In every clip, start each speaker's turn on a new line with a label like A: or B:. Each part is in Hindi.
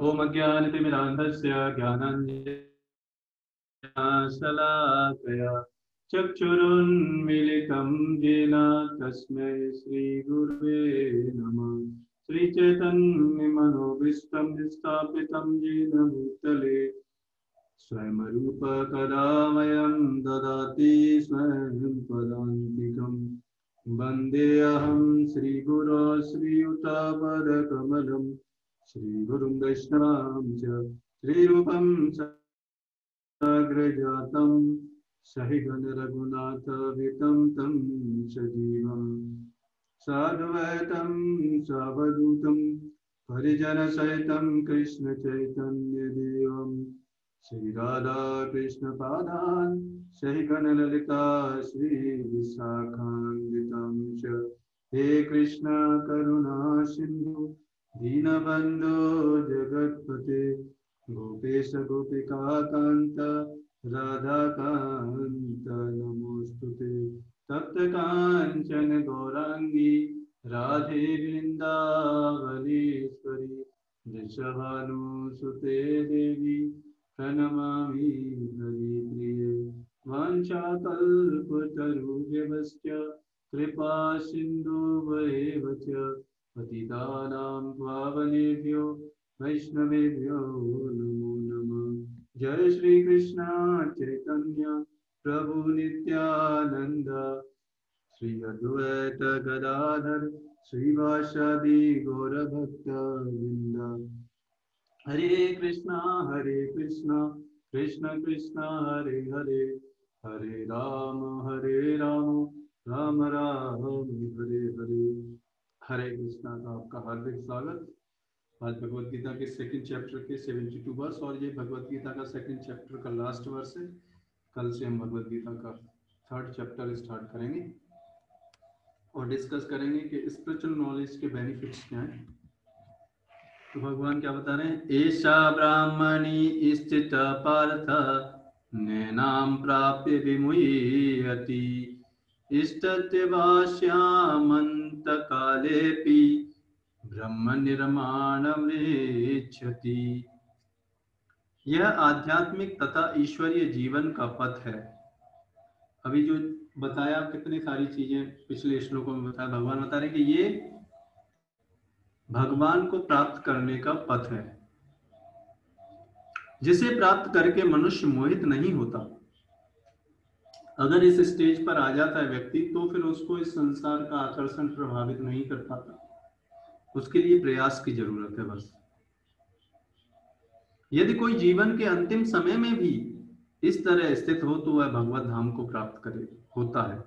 A: ओम अज्ञानतिमिरान्धस्य ज्ञानाञ्जनशलाकया चक्षुरुन्मीलितं येन तस्मै श्रीगुरुवे नमः। श्रीचैतन्यमनोभीष्टं स्थापितं येन भूतले स्वयं रूप कदा वयं ददाति स्वयं पदान्तिकम् वन्देऽहं श्रीगुरो श्रीयुतापदकमलं श्रीगुरुं वैष्णवां च श्रीरूपं साग्रजातं सहितं रघुनाथान्वितं तं सजीवम् साद्वैतं सावधूतं परिजनसहितं कृष्णचैतन्यदेवम् श्रीराधा कृष्णपादान् सहिगणललिता श्रीविशाखान्वितं च हे कृष्ण करुणा सिन्धु दीनबन्धो जगत्पते गोपेश गोपिकान्त राधाकान्त नमोऽस्तुते तप्तकाञ्चन गौराङ्गी राधे वृन्दावनेश्वरी वृषभानुसुते देवी प्रणमामि हरिप्रिये वाञ्छाकल्पतरुभ्यश्च कृपा सिन्धुभ्येव च पतितानां पावनेभ्यो वैष्णवेभ्यो नमो नमः। जय श्री कृष्ण चैतन्य प्रभु नित्यानंद श्री अद्वैत गदाधर श्रीवासादि गौरभक्तवृंद। हरे कृष्णा कृष्ण कृष्ण हरे हरे, हरे राम राम राम हरे हरे। हरे कृष्णा का आपका हार्दिक स्वागत। आज भगवत गीता के सेकंड चैप्टर के 72 वर्स और ये भगवत गीता का सेकंड चैप्टर का लास्ट वर्स है। कल से हम भगवत गीता का थर्ड चैप्टर स्टार्ट करेंगे और डिस्कस करेंगे कि स्पिरिचुअल नॉलेज के बेनिफिट्स क्या हैं। तो भगवान क्या बता रहे हैं? एषा ब्राह्मणी स्थित पार्थ नैनां प्राप्य विमुह्यति इष्टत्यवास्यामन्तकालेऽपि ब्रह्म निर्माणमृच्छति। यह आध्यात्मिक तथा ईश्वरीय जीवन का पथ है। अभी जो बताया कितनी सारी चीजें पिछले श्लोकों में बताया, भगवान बता रहे कि ये भगवान को प्राप्त करने का पथ है, जिसे प्राप्त करके मनुष्य मोहित नहीं होता। अगर इस स्टेज पर आ जाता है व्यक्ति तो फिर उसको इस संसार का आकर्षण प्रभावित नहीं कर पाता। उसके लिए प्रयास की जरूरत है बस। यदि कोई जीवन के अंतिम समय में भी इस तरह स्थित हो तो वह भगवत धाम को प्राप्त करे होता है।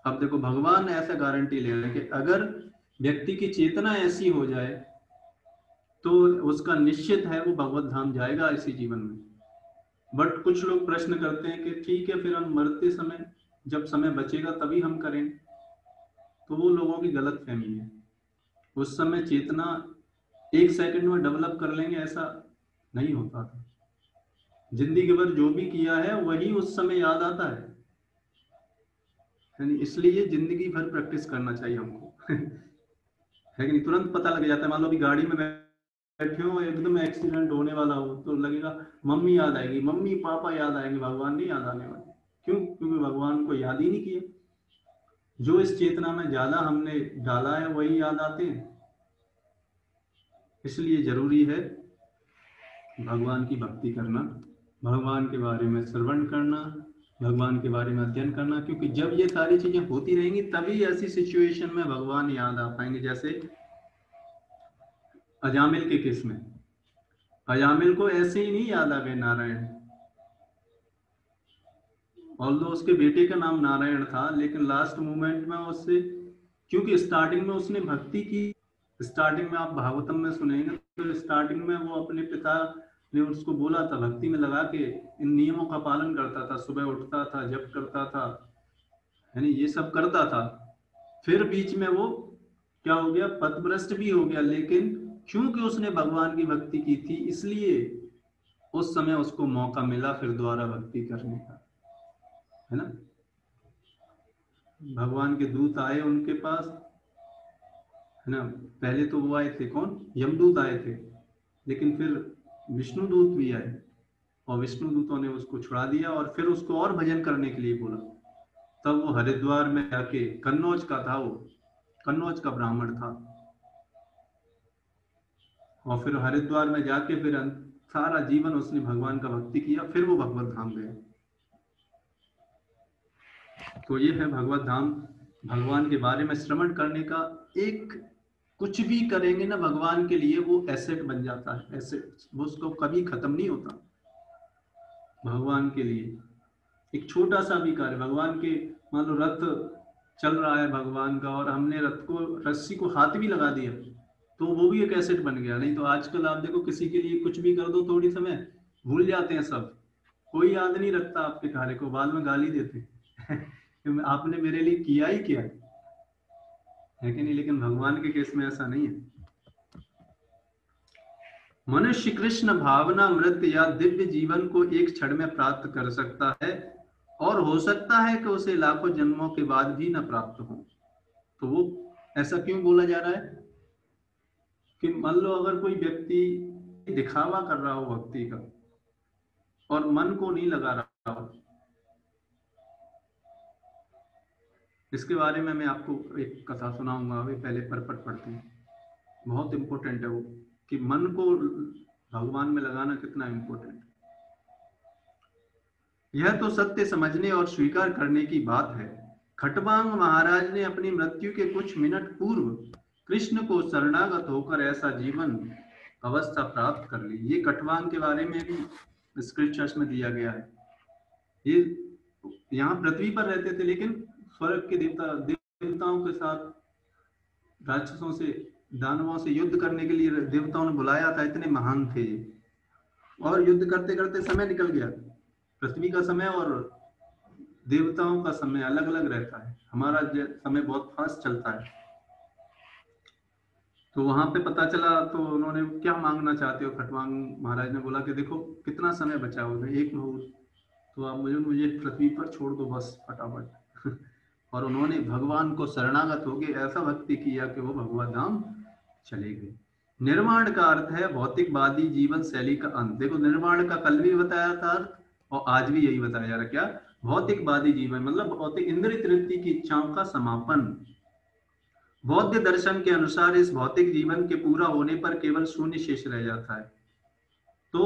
A: अब देखो, भगवान ऐसा गारंटी ले रहे हैं कि अगर व्यक्ति की चेतना ऐसी हो जाए तो उसका निश्चित है वो भगवत धाम जाएगा इसी जीवन में। बट कुछ लोग प्रश्न करते हैं कि ठीक है, फिर हम मरते समय जब समय बचेगा तभी हम करें। तो वो लोगों की गलत फहमी है। उस समय चेतना एक सेकंड में डेवलप कर लेंगे ऐसा नहीं होता था। जिंदगी भर जो भी किया है वही उस समय याद आता है। इसलिए जिंदगी भर प्रैक्टिस करना चाहिए हमको है कि नहीं? तुरंत पता लग जाता है। मान लो अभी गाड़ी में बैठे हो, एकदम एक्सीडेंट होने वाला हो तो लगेगा मम्मी याद आएगी, मम्मी पापा याद आएंगे, भगवान नहीं याद आने वाले। क्यों? क्योंकि भगवान को याद ही नहीं किया। जो इस चेतना में ज्यादा हमने डाला है वही याद आते हैं। इसलिए जरूरी है भगवान की भक्ति करना, भगवान के बारे में श्रवण करना, भगवान के बारे में अध्ययन करना। क्योंकि जब ये सारी चीजें होती रहेंगी तभी ऐसी सिचुएशन में भगवान याद आ पाएंगे। जैसे अजामिल के केस में, अजामिल को ऐसे ही नहीं याद आ गए नारायण। ऑल्दो उसके बेटे का नाम नारायण था, लेकिन लास्ट मोमेंट में उससे, क्योंकि स्टार्टिंग में उसने भक्ति की। स्टार्टिंग में आप भागवतम में सुनेंगे तो स्टार्टिंग में वो अपने पिता ने उसको बोला था, भक्ति में लगा के इन नियमों का पालन करता था, सुबह उठता था, जप करता था, यानी ये सब करता था। फिर बीच में वो क्या हो गया? पथभ्रष्ट भी हो गया। लेकिन क्योंकि उसने भगवान की भक्ति की थी इसलिए उस समय उसको मौका मिला फिर दोबारा भक्ति करने का, है ना। भगवान के दूत आए उनके पास, है ना। पहले तो वो आए थे, कौन? यमदूत आए थे। लेकिन फिर विष्णु दूत भी आए और विष्णु दूतों ने उसको छुड़ा दिया और फिर उसको और भजन करने के लिए बोला। तब वो हरिद्वार में जाके, कन्नौज का था वो, कन्नौज का ब्राह्मण था, और फिर हरिद्वार में जाके फिर सारा जीवन उसने भगवान का भक्ति किया, फिर वो भगवत धाम गए। तो ये है भगवत धाम। भगवान के बारे में श्रवण करने का एक, कुछ भी करेंगे ना भगवान के लिए वो एसेट बन जाता है, एसेट, वो उसको कभी खत्म नहीं होता। भगवान के लिए एक छोटा सा भी कार्य, भगवान के, मान लो रथ चल रहा है भगवान का और हमने रथ को, रस्सी को हाथ भी लगा दिया, तो वो भी एक एसेट बन गया। नहीं तो आजकल आप देखो किसी के लिए कुछ भी कर दो थोड़ी समय, भूल जाते हैं सब, कोई याद नहीं रखता आपके कार्य को, बाद में गाली देते आपने मेरे लिए किया ही क्या है कि नहीं। लेकिन भगवान के केस में ऐसा नहीं है। मनुष्य कृष्ण भावना मृत या दिव्य जीवन को एक क्षण में प्राप्त कर सकता है, और हो सकता है कि उसे लाखों जन्मों के बाद भी न प्राप्त हो। तो वो ऐसा क्यों बोला जा रहा है कि मान लो अगर कोई व्यक्ति दिखावा कर रहा हो भक्ति का और मन को नहीं लगा रहा हो, इसके बारे में मैं आपको एक कथा सुनाऊंगा। अभी पहले परपट पढ़ते हैं, बहुत इंपॉर्टेंट है वो, कि मन को भगवान में लगाना कितना इंपॉर्टेंट है। यह तो सत्य समझने और स्वीकार करने की बात है। खटवांग महाराज ने अपनी मृत्यु के कुछ मिनट पूर्व कृष्ण को शरणागत होकर ऐसा जीवन अवस्था प्राप्त कर ली। ये खटवांग के बारे में भी स्क्रिप्चर्स में दिया गया है। ये यहाँ पृथ्वी पर रहते थे, लेकिन स्वर्ग के देवताओं के साथ, राक्षसों से, दानवों से युद्ध करने के लिए देवताओं ने बुलाया था, इतने महान थे ये। और युद्ध करते करते समय निकल गया। पृथ्वी का समय और देवताओं का समय अलग अलग रहता है, हमारा समय बहुत फास्ट चलता है। तो वहां पे पता चला, तो उन्होंने क्या मांगना चाहते हो, खटवांग महाराज ने बोला कि देखो कितना समय बचा हुआ है, एक मुहूर्त, तो आप मुझे पृथ्वी पर छोड़ दो बस फटाफट और उन्होंने भगवान को शरणागत होकर ऐसा भक्ति किया कि वो भगवत धाम चले गए। निर्वाण का अर्थ है भौतिकवादी जीवन शैली का अंत। देखो निर्वाण का कल भी बताया था अर्थ, और आज भी यही बताया जा रहा है। क्या? भौतिकवादी जीवन मतलब भौतिक इंद्रिय तृप्ति की इच्छाओं का समापन। बौद्ध दर्शन के अनुसार इस भौतिक जीवन के पूरा होने पर केवल शून्य शेष रह जाता है। तो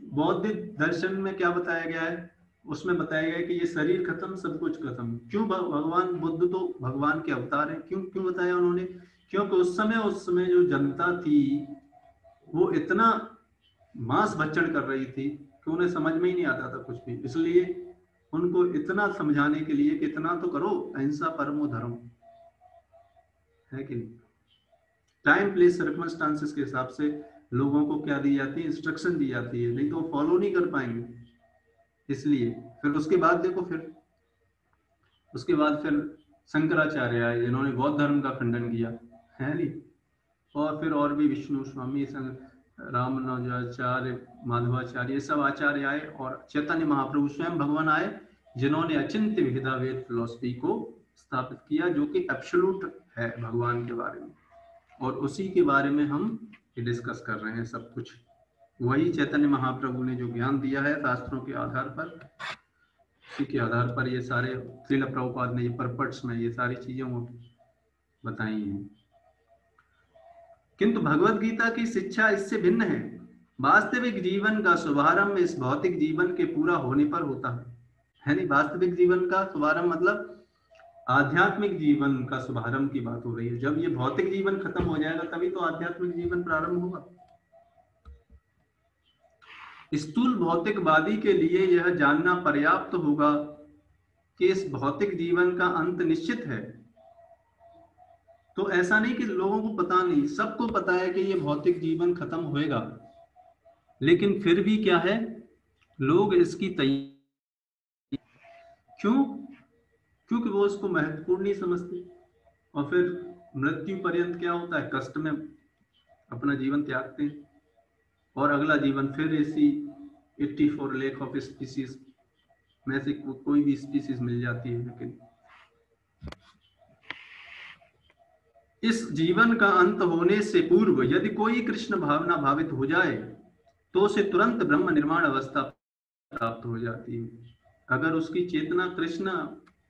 A: बौद्ध दर्शन में क्या बताया गया है, उसमें बताया गया है कि ये शरीर खत्म, सब कुछ खत्म। क्यों? भगवान बुद्ध तो भगवान के अवतार हैं। क्यों क्यों बताया उन्होंने? क्योंकि उस समय जो जनता थी वो इतना मांस भक्षण कर रही थी कि उन्हें समझ में ही नहीं आता था कुछ भी। इसलिए उनको इतना समझाने के लिए कि इतना तो करो, अहिंसा परमो धर्म, है कि नहीं। टाइम प्लेस सर्कमस्टांसेस के हिसाब से लोगों को क्या दी जाती है, इंस्ट्रक्शन दी जाती है, नहीं तो वो फॉलो नहीं कर पाएंगे। इसलिए फिर उसके बाद देखो, फिर उसके बाद फिर शंकराचार्य आए जिन्होंने बौद्ध धर्म का खंडन किया, है नहीं। और फिर और भी विष्णु स्वामी, रामानुजाचार्य, माधवाचार्य, ये सब आचार्य आए, और चैतन्य महाप्रभु स्वयं भगवान आए जिन्होंने अचिंत्य भेदाभेद फिलॉसफी को स्थापित किया, जो कि एब्सोल्यूट है भगवान के बारे में। और उसी के बारे में हम डिस्कस कर रहे हैं सब कुछ। वही चैतन्य महाप्रभु ने जो ज्ञान दिया है शास्त्रों के आधार पर, उसी के आधार पर ये सारे श्रील प्रभुपाद ने ये परपट्स में ये सारी चीजें वो बताई हैं। किंतु भगवत गीता की शिक्षा इससे भिन्न है। वास्तविक जीवन का शुभारंभ इस भौतिक जीवन के पूरा होने पर होता है नहीं। वास्तविक जीवन का शुभारंभ मतलब आध्यात्मिक जीवन का शुभारंभ की बात हो रही है। जब ये भौतिक जीवन खत्म हो जाएगा तभी तो आध्यात्मिक जीवन प्रारंभ होगा। स्थूल भौतिकवादी के लिए यह जानना पर्याप्त होगा कि इस भौतिक जीवन का अंत निश्चित है। तो ऐसा नहीं कि लोगों को पता नहीं, सबको पता है कि ये भौतिक जीवन खत्म होएगा, लेकिन फिर भी क्या है, लोग इसकी तैयारी, क्यों? क्योंकि वो उसको महत्वपूर्ण नहीं समझते, और फिर मृत्यु पर्यंत क्या होता है, कष्ट में अपना जीवन त्यागते हैं, और अगला जीवन फिर इसी 84 लाख ऑफ स्पीसीज में से कोई भी स्पीसीज मिल जाती है। लेकिन इस जीवन का अंत होने से पूर्व यदि कोई कृष्ण भावना भावित हो जाए तो उसे तुरंत ब्रह्म निर्माण अवस्था प्राप्त हो जाती है। अगर उसकी चेतना कृष्ण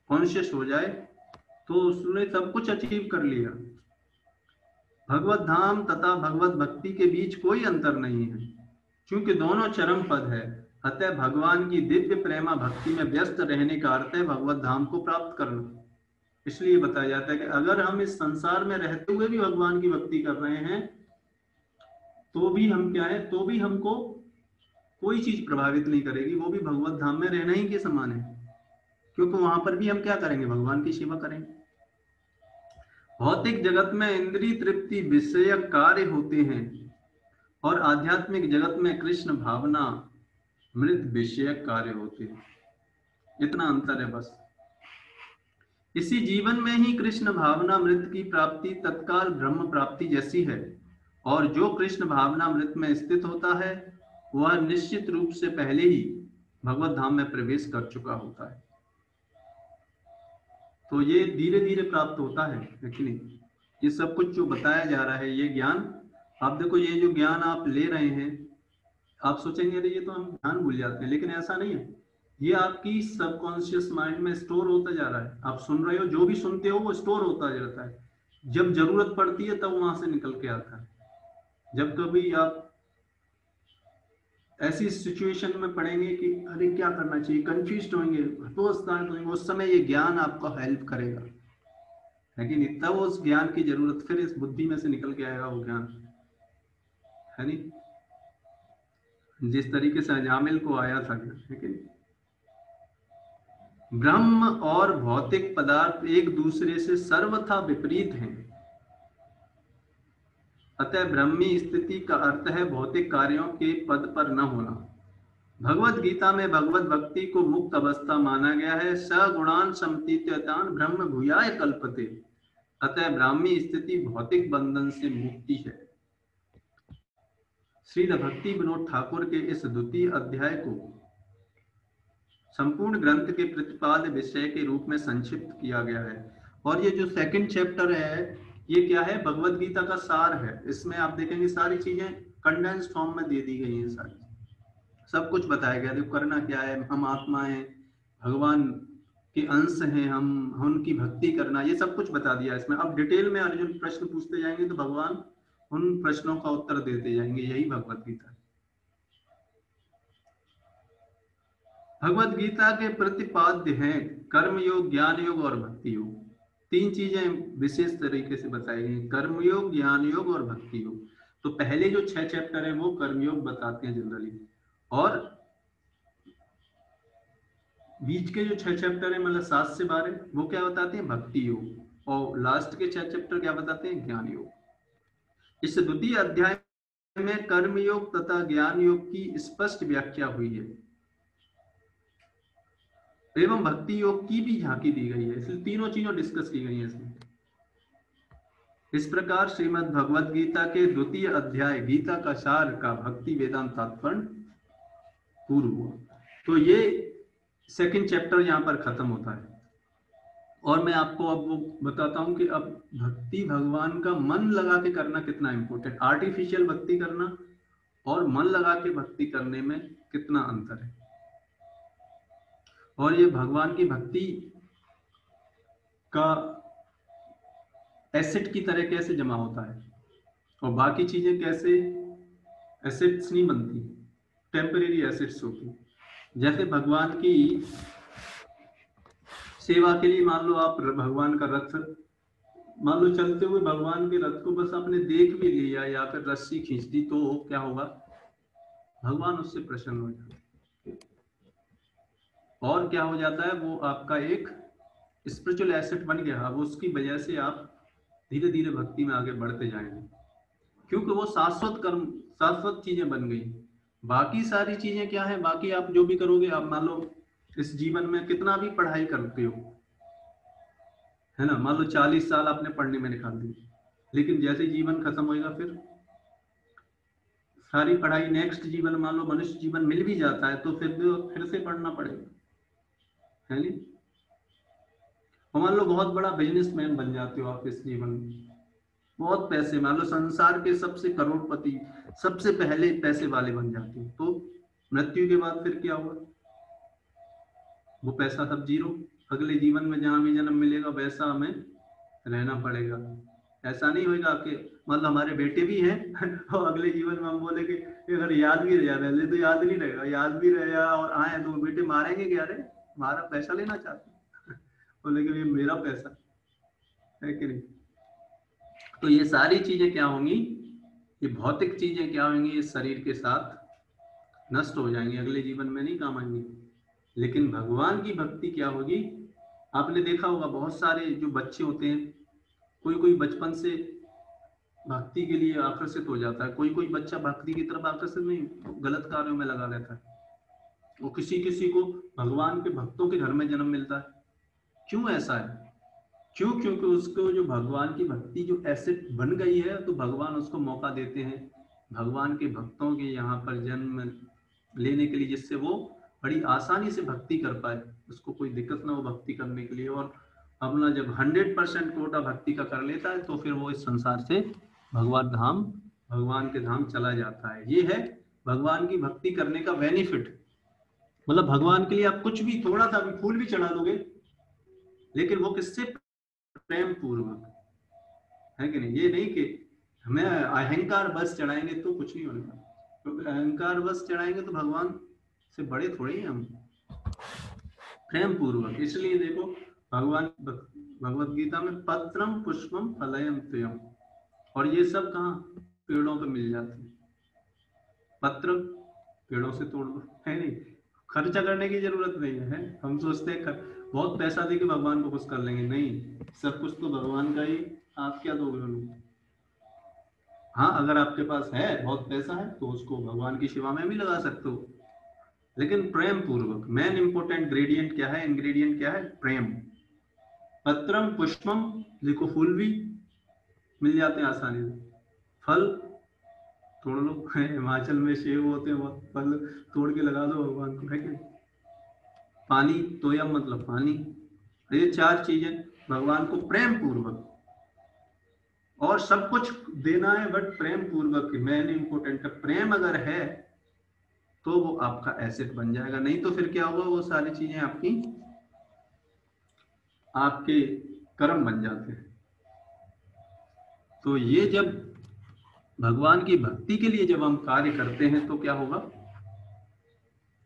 A: कॉन्शियस हो जाए तो उसने सब कुछ अचीव कर लिया। भगवत धाम तथा भगवत भक्ति के बीच कोई अंतर नहीं है, क्योंकि दोनों चरम पद है। अतः भगवान की दिव्य प्रेमा भक्ति में व्यस्त रहने का अर्थ है भगवत धाम को प्राप्त करना। इसलिए बताया जाता है कि अगर हम इस संसार में रहते हुए भी भगवान की भक्ति कर रहे हैं तो भी हम क्या है, तो भी हमको कोई चीज प्रभावित नहीं करेगी, वो भी भगवत धाम में रहना ही के समान है, क्योंकि वहां पर भी हम क्या करेंगे, भगवान की सेवा करेंगे। भौतिक जगत में इंद्रिय तृप्ति विषयक कार्य होते हैं और आध्यात्मिक जगत में कृष्ण भावना मृत विषयक कार्य होते हैं। इतना अंतर है बस। इसी जीवन में ही कृष्ण भावना मृत की प्राप्ति तत्काल ब्रह्म प्राप्ति जैसी है, और जो कृष्ण भावना मृत में स्थित होता है वह निश्चित रूप से पहले ही भगवत धाम में प्रवेश कर चुका होता है। तो ये धीरे धीरे प्राप्त होता है, लेकिन ये सब कुछ जो बताया जा रहा है ये ज्ञान, आप देखो ये जो ज्ञान आप ले रहे हैं, आप सोचेंगे अरे ये तो हम ज्ञान भूल जाते हैं, लेकिन ऐसा नहीं है। ये आपकी सबकॉन्शियस माइंड में स्टोर होता जा रहा है। आप सुन रहे हो, जो भी सुनते हो वो स्टोर होता जाता है, जब जरूरत पड़ती है तब वहां से निकल के आता है। जब कभी आप ऐसी सिचुएशन में पड़ेंगे कि अरे क्या करना चाहिए, कंफ्यूज होंगे, होंगे, उस समय ये ज्ञान आपको हेल्प करेगा। लेकिन तब उस ज्ञान की जरूरत फिर इस बुद्धि में से निकल के आएगा वो ज्ञान, है नहीं? जिस तरीके से अजामिल को आया था, लेकिन ब्रह्म और भौतिक पदार्थ एक दूसरे से सर्वथा विपरीत हैं। अतः ब्रह्मी स्थिति का अर्थ है भौतिक कार्यों के पद पर न होना। भगवत गीता में भगवत भक्ति को मुक्त अवस्था माना गया है। सगुणान समतीत्यतान ब्रह्म भूयाय कल्पते। अतः ब्राह्मी स्थिति भौतिक बंधन से मुक्ति है। श्रील भक्ति विनोद ठाकुर के इस द्वितीय अध्याय को संपूर्ण ग्रंथ के प्रतिपाद्य विषय के रूप में संक्षिप्त किया गया है। और ये जो सेकंड चैप्टर है ये क्या है, भगवत गीता का सार है। इसमें आप देखेंगे सारी चीजें कंडेंस्ड फॉर्म में दे दी गई हैं, सारी सब कुछ बताया गया। देखो करना क्या है, हम आत्मा हैं, भगवान के अंश हैं, हम उनकी भक्ति करना, ये सब कुछ बता दिया इसमें। अब डिटेल में अर्जुन प्रश्न पूछते जाएंगे तो भगवान उन प्रश्नों का उत्तर देते जाएंगे। यही भगवत गीता है। भगवत गीता के प्रतिपाद्य हैं कर्म योग, ज्ञान योग और भक्ति योग। तीन चीजें विशेष तरीके से बताई गई, कर्म योग, ज्ञान योग और भक्ति योग। तो पहले जो 6 चैप्टर है वो कर्मयोग बताते हैं जनरली, और बीच के जो 6 चैप्टर है मतलब 7 से 12 वो क्या बताते हैं, भक्ति योग, और लास्ट के 6 चैप्टर क्या बताते हैं, ज्ञान योग। इस द्वितीय अध्याय में कर्म योग तथा ज्ञान योग की स्पष्ट व्याख्या हुई है एवं भक्ति योग की भी झांकी दी गई है। इसलिए तीनों चीजों डिस्कस की गई हैं इसमें। इस प्रकार श्रीमद् भगवद गीता के द्वितीय अध्याय गीता का सार का भक्ति वेदांत तात्पर्य पूर्ण हुआ। तो ये सेकंड चैप्टर यहाँ पर खत्म होता है। और मैं आपको अब वो बताता हूँ कि अब भक्ति भगवान का मन लगा के करना कितना इंपॉर्टेंट, आर्टिफिशियल भक्ति करना और मन लगा के भक्ति करने में कितना अंतर है, और ये भगवान की भक्ति का एसेट की तरह कैसे जमा होता है, और बाकी चीजें कैसे एसेट्स नहीं बनती, टेम्परेरी एसेट्स होती। जैसे भगवान की सेवा के लिए मान लो आप भगवान का रथ, मान लो चलते हुए भगवान के रथ को बस आपने देख भी लिया या फिर रस्सी खींच दी, तो क्या होगा, भगवान उससे प्रसन्न हो जाते हैं। और क्या हो जाता है, वो आपका एक स्पिरिचुअल एसेट बन गया। वो उसकी वजह से आप धीरे धीरे भक्ति में आगे बढ़ते जाएंगे, क्योंकि वो शाश्वत कर्म, शाश्वत चीजें बन गई। बाकी सारी चीजें क्या है, बाकी आप जो भी करोगे, आप मान लो इस जीवन में कितना भी पढ़ाई करते हो, है ना, मान लो 40 साल आपने पढ़ने में निकाल दी, लेकिन जैसे जीवन खत्म होएगा फिर सारी पढ़ाई, नेक्स्ट जीवन मान लो मनुष्य जीवन मिल भी जाता है तो फिर से पढ़ना पड़ेगा, है नहीं। मान लो बहुत बड़ा बिजनेसमैन बन जाते हो आप इस जीवन में, बहुत पैसे, मान लो संसार के सबसे करोड़पति, सबसे पहले पैसे वाले बन जाते हो, तो मृत्यु के बाद फिर क्या हुआ? वो पैसा सब जीरो। अगले जीवन में जहां भी जन्म मिलेगा वैसा हमें रहना पड़ेगा। ऐसा नहीं होगा कि मतलब हमारे बेटे भी हैं और अगले जीवन में हम बोले कि अगर याद भी रह पहले तो याद नहीं रहेगा, याद भी रहेगा और आए तो बेटे मारेंगे क्या? अरे हमारा पैसा लेना चाहते बोले कि ये मेरा पैसा है कि नहीं। तो ये सारी चीजें क्या होंगी, ये भौतिक चीजें क्या होंगी, इस शरीर के साथ नष्ट हो जाएंगी, अगले जीवन में नहीं काम आएंगी। लेकिन भगवान की भक्ति क्या होगी? आपने देखा होगा बहुत सारे जो बच्चे होते हैं, कोई कोई बचपन से भक्ति के लिए आकर्षित हो जाता है, कोई कोई बच्चा भक्ति की तरफ आकर्षित नहीं, गलत कार्यों में लगा रहता है। वो किसी किसी को भगवान के भक्तों के घर में जन्म मिलता है। क्यों ऐसा है? क्यों? क्योंकि उसको जो भगवान की भक्ति जो एसेट बन गई है, तो भगवान उसको मौका देते हैं भगवान के भक्तों के यहाँ पर जन्म लेने के लिए, जिससे वो बड़ी आसानी से भक्ति कर पाए, उसको कोई दिक्कत ना हो भक्ति करने के लिए। और अपना जब 100% कोटा भक्ति का कर लेता है तो फिर वो इस संसार से भगवान के धाम चला जाता है। ये है भगवान की भक्ति करने का बेनिफिट। मतलब भगवान के लिए आप कुछ भी, थोड़ा सा भी फूल भी चढ़ा दोगे, लेकिन वो किससे? प्रेम पूर्वक, है कि नहीं। ये नहीं कि हमें अहंकार बस चढ़ाएंगे तो कुछ नहीं होगा, क्योंकि अहंकार बस चढ़ाएंगे तो भगवान से बड़े थोड़े ही हम, प्रेम पूर्वक। इसलिए देखो भगवान भगवत गीता में पत्रम पुष्पम फलयम त्वयम, और ये सब कहाँ? पेड़ों पे मिल जाते हैं। पत्र पेड़ों से तोड़ दो, है नहीं, खर्चा करने की जरूरत नहीं है। हम सोचते हैं बहुत पैसा दे के भगवान को खुश कर लेंगे, नहीं, सब कुछ तो भगवान का ही, आप क्या दोगे उनको? हाँ, अगर आपके पास है बहुत पैसा है तो उसको भगवान की सेवा में भी लगा सकते हो, लेकिन प्रेम पूर्वक। मेन इंपोर्टेंट ग्रेडियंट क्या है, इंग्रेडिएंट क्या है? प्रेम। पत्रम पुष्पम, देखो फूल भी मिल जाते हैं आसानी से, फल तोड़ लो, हिमाचल में सेब होते हैं बहुत, फल तोड़ के लगा दो भगवान को, है कि? पानी, तोयम मतलब पानी। ये चार चीजें भगवान को प्रेम पूर्वक, और सब कुछ देना है बट प्रेम पूर्वक। मेन इंपोर्टेंट है, प्रेम अगर है तो वो आपका एसेट बन जाएगा, नहीं तो फिर क्या होगा? वो सारी चीजें आपकी आपके कर्म बन जाते हैं। तो ये जब भगवान की भक्ति के लिए जब हम कार्य करते हैं तो क्या होगा?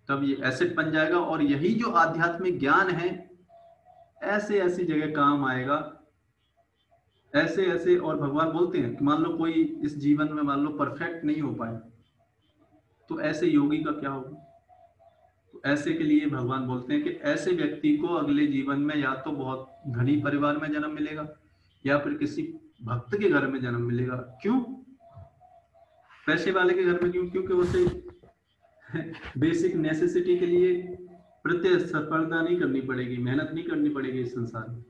A: तब ये एसेट बन जाएगा, और यही जो आध्यात्मिक ज्ञान है ऐसे ऐसी जगह काम आएगा, ऐसे ऐसे। और भगवान बोलते हैं कि मान लो कोई इस जीवन में मान लो परफेक्ट नहीं हो पाए, तो ऐसे योगी का क्या होगा? तो ऐसे के लिए भगवान बोलते हैं कि ऐसे व्यक्ति को अगले जीवन में या तो बहुत धनी परिवार में जन्म मिलेगा, या फिर किसी भक्त के घर में जन्म मिलेगा। क्यों? पैसे वाले के घर में क्यों? क्योंकि उसे बेसिक नेसेसिटी के लिए प्रतिस्पर्धा नहीं करनी पड़ेगी, मेहनत नहीं करनी पड़ेगी इस संसार में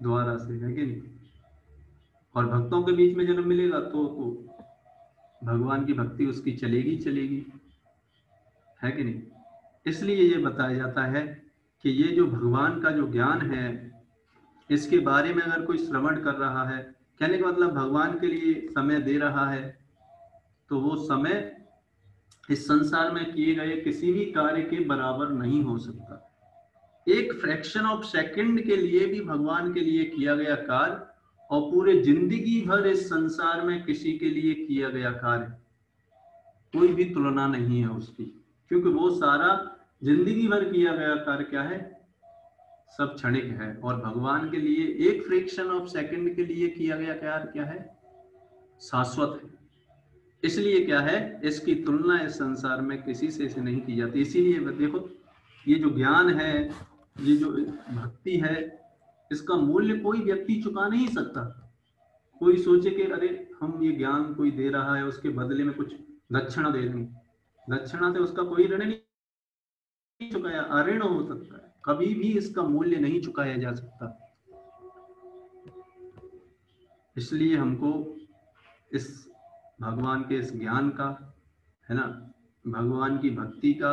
A: द्वारा से, है कि नहीं। और भक्तों के बीच में जन्म मिलेगा तो भगवान की भक्ति उसकी चलेगी चलेगी, है कि नहीं। इसलिए ये बताया जाता है कि ये जो भगवान का जो ज्ञान है, इसके बारे में अगर कोई श्रवण कर रहा है, कहने का मतलब भगवान के लिए समय दे रहा है, तो वो समय इस संसार में किए गए किसी भी कार्य के बराबर नहीं हो सकता। एक फ्रैक्शन ऑफ सेकंड के लिए भी भगवान के लिए किया गया कार्य, और पूरे जिंदगी भर इस संसार में किसी के लिए किया गया कार्य, कोई भी तुलना नहीं है उसकी। क्योंकि वो सारा जिंदगी भर किया गया कार्य क्या है? सब क्षणिक है। और भगवान के लिए एक फ्रैक्शन ऑफ सेकंड के लिए किया गया कार्य क्या है? शाश्वत है। इसलिए क्या है, इसकी तुलना इस संसार में किसी से नहीं की जाती। इसीलिए देखो, ये जो ज्ञान है, ये जो भक्ति है, इसका मूल्य कोई व्यक्ति चुका नहीं सकता। कोई सोचे कि अरे हम ये ज्ञान कोई दे रहा है, उसके बदले में कुछ दक्षिणा दे देंगे, दक्षिणा से उसका कोई ऋण नहीं चुकाया, अऋण हो सकता है, कभी भी इसका मूल्य नहीं चुकाया जा सकता। इसलिए हमको इस भगवान के इस ज्ञान का, है ना, भगवान की भक्ति का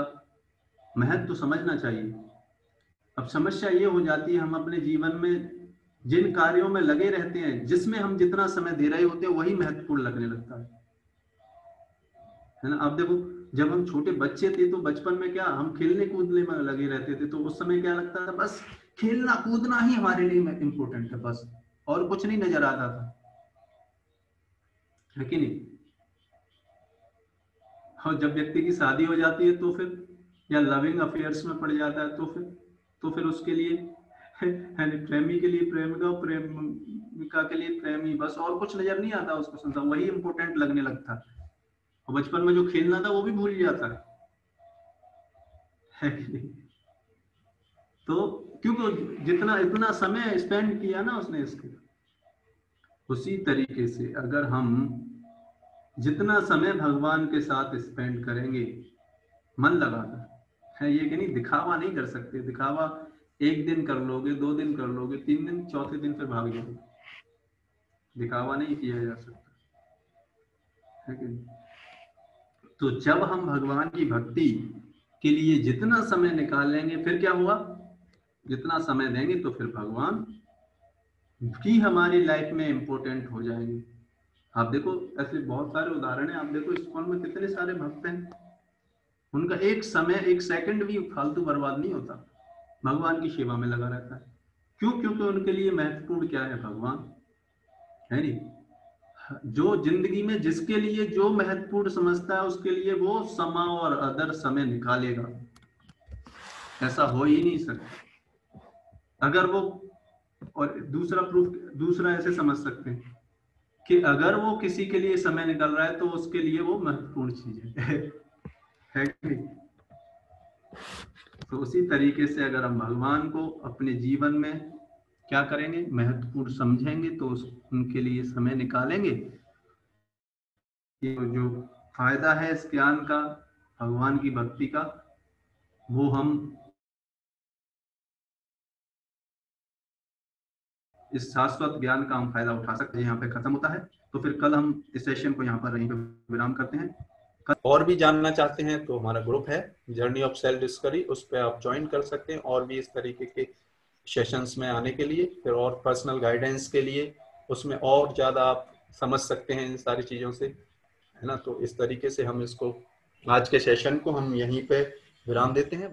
A: महत्व समझना चाहिए। अब समस्या ये हो जाती है, हम अपने जीवन में जिन कार्यों में लगे रहते हैं, जिसमें हम जितना समय दे रहे होते हैं वही महत्वपूर्ण लगने लगता है ना। अब देखो, जब हम छोटे बच्चे थे तो बचपन में क्या हम खेलने कूदने में लगे रहते थे, तो उस समय क्या लगता था, बस खेलना कूदना ही हमारे लिए इम्पोर्टेंट है, बस और कुछ नहीं नजर आता था, है कि नहीं। और जब व्यक्ति की शादी हो जाती है तो फिर, या लविंग अफेयर्स में पड़ जाता है, तो फिर उसके लिए प्रेमी के लिए प्रेमिका, प्रेमिका के लिए प्रेमी, बस और कुछ नजर नहीं आता उसको, संसार वही इंपॉर्टेंट लगने लगता है। और बचपन में जो खेलना था वो भी भूल जाता है कि नहीं? तो क्योंकि जितना इतना समय स्पेंड किया ना उसने इसके। उसी तरीके से अगर हम जितना समय भगवान के साथ स्पेंड करेंगे मन लगाकर, है ये कि नहीं, दिखावा नहीं कर सकते। दिखावा एक दिन कर लोगे, 2 दिन कर लोगे, 3 दिन, चौथे दिन फिर भाग जाओगे। दिखावा नहीं किया जा सकता, है कि नहीं। तो जब हम भगवान की भक्ति के लिए जितना समय निकालेंगे, फिर क्या हुआ, जितना समय देंगे तो फिर भगवान भी हमारी लाइफ में इंपॉर्टेंट हो जाएंगे। आप देखो, ऐसे बहुत सारे उदाहरण हैं। आप देखो इस्कॉन में कितने सारे भक्त हैं, उनका एक समय, एक सेकंड भी फालतू बर्बाद नहीं होता, भगवान की सेवा में लगा रहता है। क्यों? क्योंकि उनके लिए महत्वपूर्ण क्या है, भगवान, है नहीं। जो जिंदगी में जिसके लिए जो महत्वपूर्ण समझता है उसके लिए वो समय और अदर समय निकालेगा, ऐसा हो ही नहीं सकता। अगर वो, और दूसरा प्रूफ, दूसरा ऐसे समझ सकते हैं कि अगर वो किसी के लिए समय निकल रहा है तो उसके लिए वो महत्वपूर्ण चीज है कि नहीं? तो उसी तरीके से अगर हम भगवान को अपने जीवन में क्या करेंगे, महत्वपूर्ण समझेंगे, तो उनके लिए समय निकालेंगे, कि जो फायदा है इस ज्ञान का, भगवान की भक्ति का, वो हम इस शाश्वत ज्ञान का हम फायदा उठा सकते हैं। यहाँ पे खत्म होता है। तो फिर कल हम इस सेशन को यहाँ पर यहीं पे विराम करते हैं।
B: और भी जानना चाहते हैं तो हमारा ग्रुप है जर्नी ऑफ सेल्फ डिस्कवरी, उस पर आप ज्वाइन कर सकते हैं और भी इस तरीके के सेशंस में आने के लिए, फिर और पर्सनल गाइडेंस के लिए, उसमें और ज़्यादा आप समझ सकते हैं इन सारी चीज़ों से, है ना। तो इस तरीके से हम इसको, आज के सेशन को हम यहीं पे विराम देते हैं।